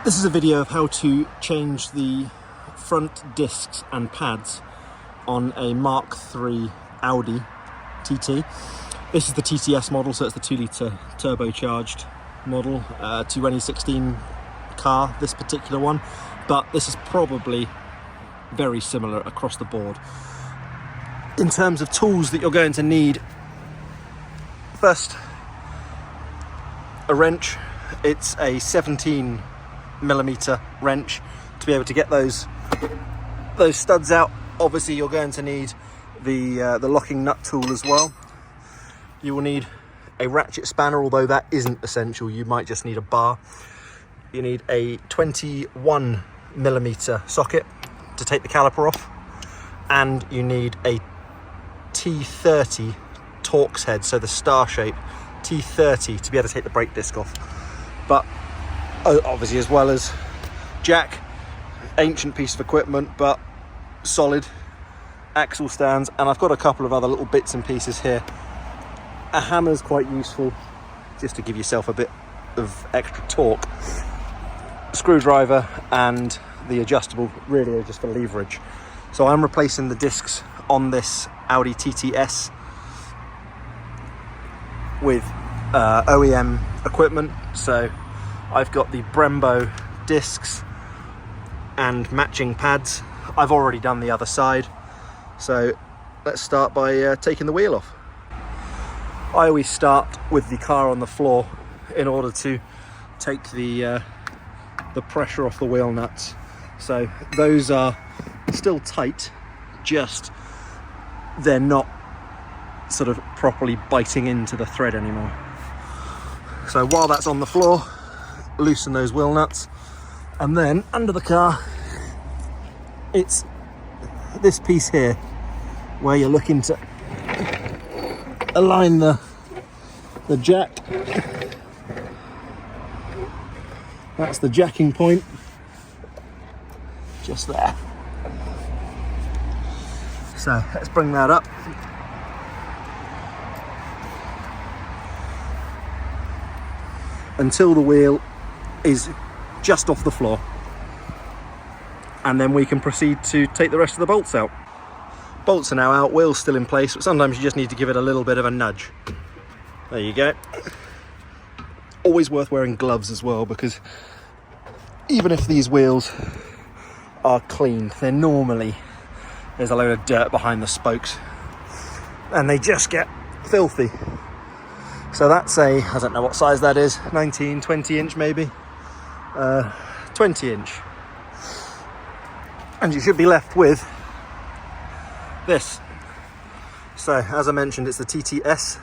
This is a video of how to change the front discs and pads on a Mk3 Audi TT. This is the TTS model, so it's the 2-litre turbocharged model, 2016 car, this particular one, but this is probably very similar across the board. In terms of tools that you're going to need, first, a wrench. It's a 17mm wrench to be able to get those studs out. Obviously you're going to need the locking nut tool as well. You will need a ratchet spanner, although that isn't essential. You might just need a bar. You need a 21mm socket to take the caliper off, and you need a T30 Torx head, so the star shape T30, to be able to take the brake disc off. But obviously, as well as jack, ancient piece of equipment, but solid, axle stands, and I've got a couple of other little bits and pieces here. A hammer's quite useful, just to give yourself a bit of extra torque. Screwdriver and the adjustable really are just for leverage. So I'm replacing the discs on this Audi TTS with OEM equipment. So I've got the Brembo discs and matching pads. I've already done the other side, so let's start by taking the wheel off. I always start with the car on the floor in order to take the pressure off the wheel nuts. So those are still tight, just they're not sort of properly biting into the thread anymore. So while that's on the floor, loosen those wheel nuts, and then under the car, it's this piece here where you're looking to align the jack. That's the jacking point, just there. So let's bring that up. Until the wheel is just off the floor, and then we can proceed to take the rest of the bolts out. Bolts are now out, wheel's still in place, but sometimes you just need to give it a little bit of a nudge. There you go. Always worth wearing gloves as well, because even if these wheels are clean, there's a load of dirt behind the spokes and they just get filthy. So that's I don't know what size that is, 19, 20 inch maybe, 20 inch. And you should be left with this. So as I mentioned, it's the TTS.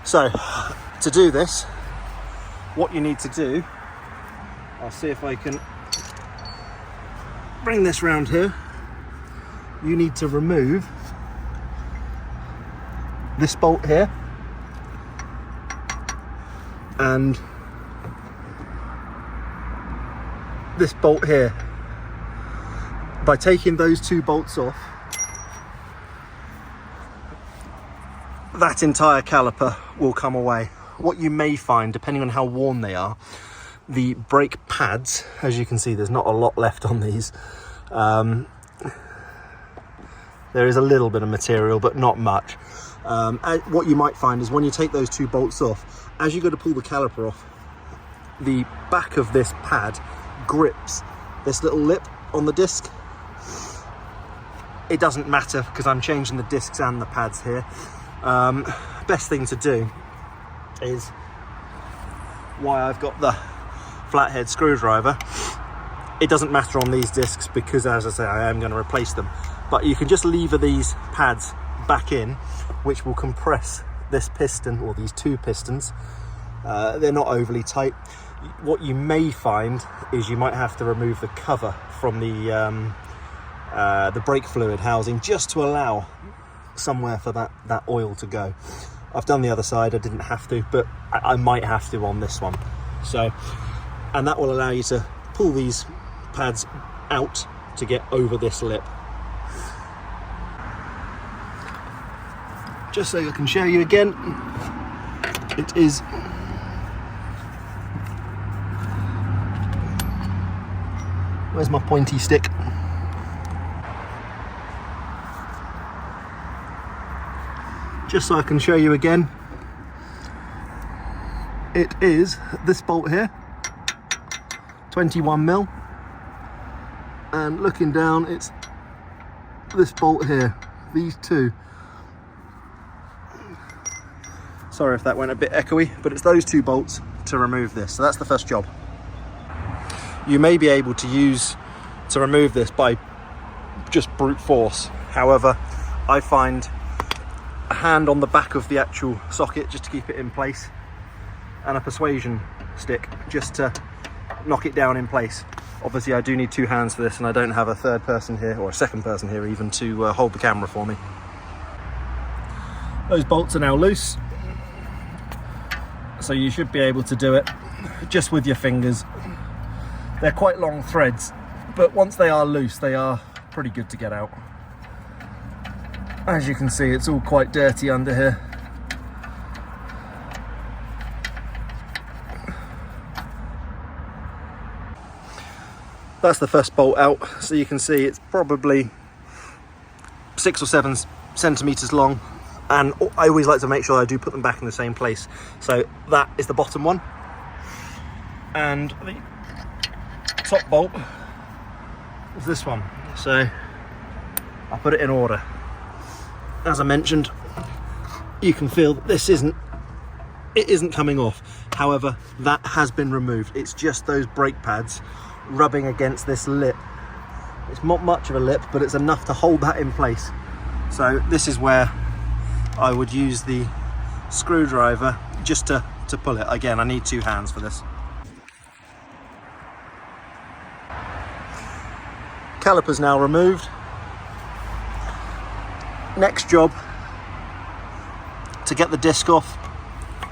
So to do this, what you need to do, I'll see if I can bring this round here. You need to remove this bolt here and this bolt here. By taking those two bolts off, that entire caliper will come away. What you may find, depending on how worn they are, the brake pads, as you can see, there's not a lot left on these. There is a little bit of material, but not much. And what you might find is when you take those two bolts off, as you go to pull the caliper off, the back of this pad grips this little lip on the disc. It doesn't matter because I'm changing the discs and the pads here. Best thing to do is, why I've got the flathead screwdriver, it doesn't matter on these discs because, as I say, I am going to replace them, but you can just lever these pads back in, which will compress this piston, or these two pistons. They're not overly tight. What you may find is you might have to remove the cover from the brake fluid housing, just to allow somewhere for that oil to go. I've done the other side, I didn't have to, but I might have to on this one. So, and that will allow you to pull these pads out to get over this lip. Just so I can show you again, it is Where's my pointy stick? Just so I can show you again, it is this bolt here, 21mm, and looking down it's this bolt here, these two. Sorry if that went a bit echoey, but it's those two bolts to remove this. So that's the first job. You may be able to remove this by just brute force. However, I find a hand on the back of the actual socket just to keep it in place, and a persuasion stick just to knock it down in place. Obviously I do need two hands for this, and I don't have a third person here, or a second person here even, to hold the camera for me. Those bolts are now loose, so you should be able to do it just with your fingers. They're quite long threads, but once they are loose, they are pretty good to get out. As you can see, it's all quite dirty under here. That's the first bolt out, so you can see it's probably 6 or 7 centimeters long, and I always like to make sure I do put them back in the same place. So that is the bottom one, and the top bolt is this one. So I put it in order. As I mentioned, you can feel that this isn't coming off. However, that has been removed. It's just those brake pads rubbing against this lip. It's not much of a lip, but it's enough to hold that in place. So this is where I would use the screwdriver just to pull it. Again, I need two hands for this. Caliper's now removed. Next job to get the disc off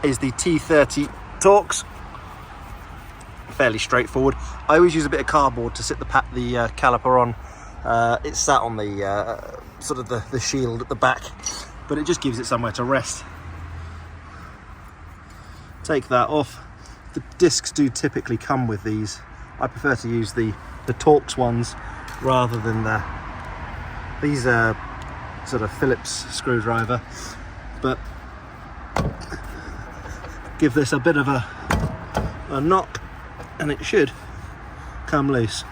is the T30 Torx. Fairly straightforward. I always use a bit of cardboard to sit the caliper on. It's sat on the sort of the shield at the back, but it just gives it somewhere to rest. Take that off. The discs do typically come with these. I prefer to use the Torx ones rather than these are sort of Phillips screwdriver, but give this a bit of a knock and it should come loose.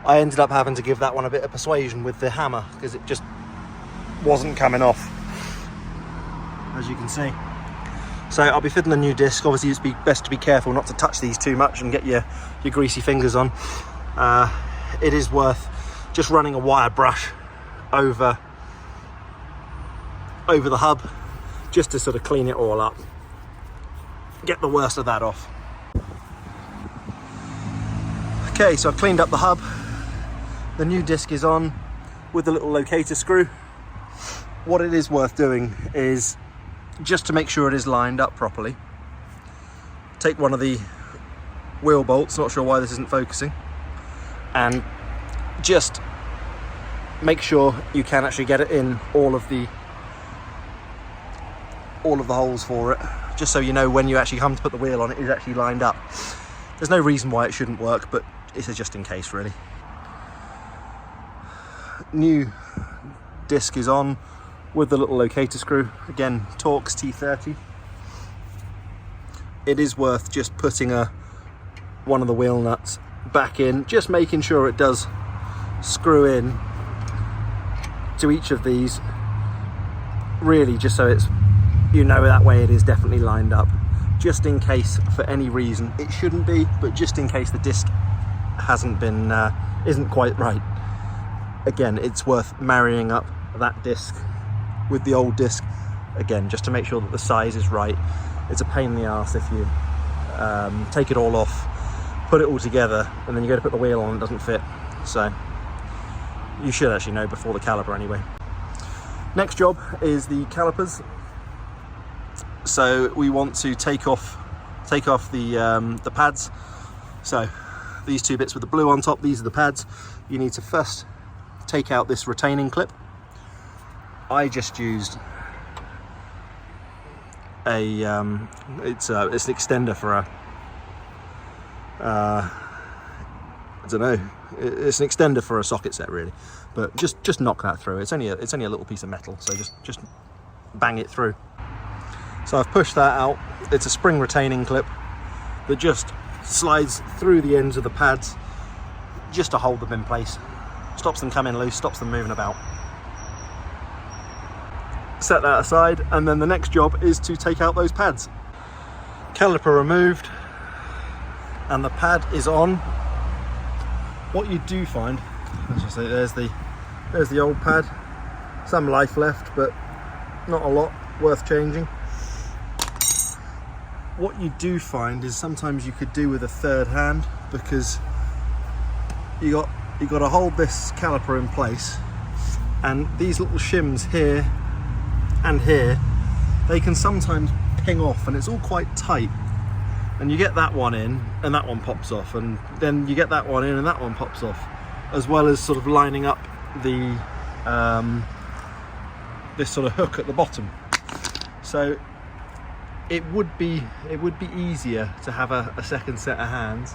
I ended up having to give that one a bit of persuasion with the hammer because it just wasn't coming off, as you can see. So I'll be fitting a new disc. Obviously it's best to be careful not to touch these too much and get your greasy fingers on. It is worth just running a wire brush over the hub just to sort of clean it all up, get the worst of that off. Okay, so I've cleaned up the hub. The new disc is on with the little locator screw. What it is worth doing is just to make sure it is lined up properly. Take one of the wheel bolts, not sure why this isn't focusing, and just make sure you can actually get it in all of the holes for it, just so you know when you actually come to put the wheel on, it is actually lined up. There's no reason why it shouldn't work, but it's a just in case really. New disc is on with the little locator screw, again Torx T30. It is worth just putting one of the wheel nuts back in, just making sure it does screw in to each of these, really just so it's, you know, that way it is definitely lined up, just in case for any reason it shouldn't be, but just in case the disc hasn't been isn't quite right. Again, it's worth marrying up that disc with the old disc again, just to make sure that the size is right. It's a pain in the arse if you take it all off, put it all together, and then you go to put the wheel on and it doesn't fit. So you should actually know before the caliper anyway. Next job is the calipers. So we want to take off the pads. So these two bits with the blue on top, these are the pads. You need to first take out this retaining clip. I just used it's an extender for I don't know, it's an extender for a socket set really, but just knock that through. It's only a little piece of metal, so just bang it through. So I've pushed that out. It's a spring retaining clip that just slides through the ends of the pads just to hold them in place. Stops them coming loose, stops them moving about. Set that aside, and then the next job is to take out those pads. Caliper removed, and the pad is on. What you do find, as I say, there's the old pad. Some life left, but not a lot worth changing. What you do find is sometimes you could do with a third hand, because you got to hold this caliper in place, and these little shims here and here, they can sometimes ping off, and it's all quite tight, and you get that one in and that one pops off, and then you get that one in and that one pops off, as well as sort of lining up the this sort of hook at the bottom. So it would be easier to have a second set of hands,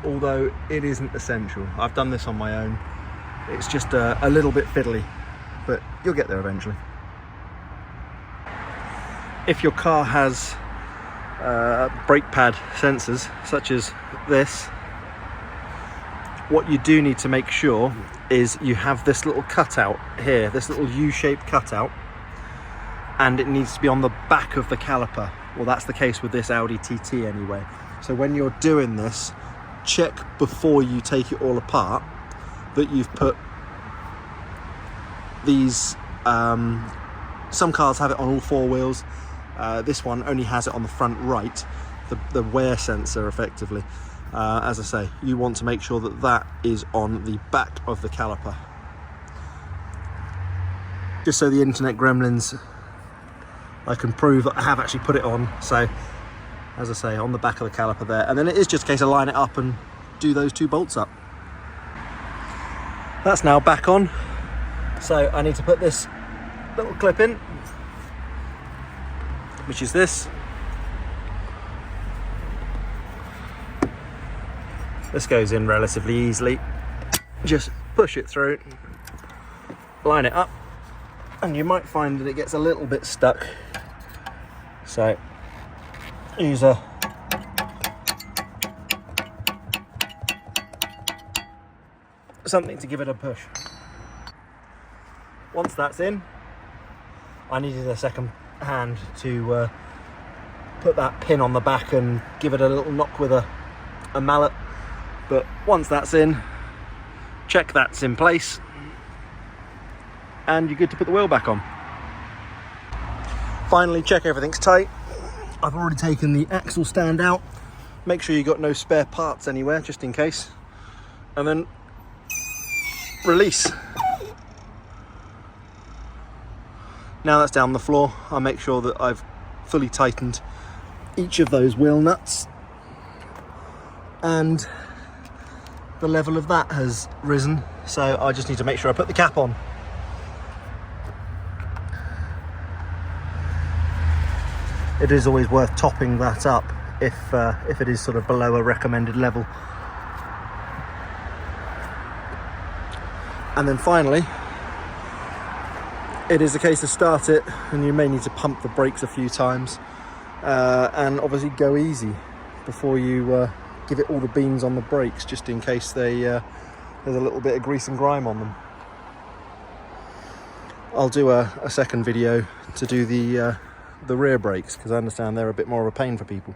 although it isn't essential. I've done this on my own. It's just a little bit fiddly, but you'll get there eventually. If your car has brake pad sensors, such as this, what you do need to make sure is you have this little cutout here, this little U-shaped cutout, and it needs to be on the back of the caliper. Well, that's the case with this Audi TT anyway. So when you're doing this, check before you take it all apart that you've put these, some cars have it on all four wheels. This one only has it on the front right, the wear sensor effectively. As I say, you want to make sure that that is on the back of the caliper. Just so the internet gremlins, I can prove that I have actually put it on. So, as I say, on the back of the caliper there. And then it is just a case of line it up and do those two bolts up. That's now back on. So I need to put this little clip in, which is this. This goes in relatively easily. Just push it through, line it up, and you might find that it gets a little bit stuck. So use something to give it a push. Once that's in, I needed a second hand to put that pin on the back and give it a little knock with a mallet. But once that's in, check that's in place, and you're good to put the wheel back on. Finally, check everything's tight. I've already taken the axle stand out. Make sure you've got no spare parts anywhere, just in case. And then release. Now that's down the floor, I'll make sure that I've fully tightened each of those wheel nuts, and the level of that has risen, so I just need to make sure I put the cap on. It is always worth topping that up if it is sort of below a recommended level. And then finally, it is a case to start it, and you may need to pump the brakes a few times, and obviously go easy before you give it all the beans on the brakes, just in case there's a little bit of grease and grime on them. I'll do a second video to do the rear brakes, because I understand they're a bit more of a pain for people.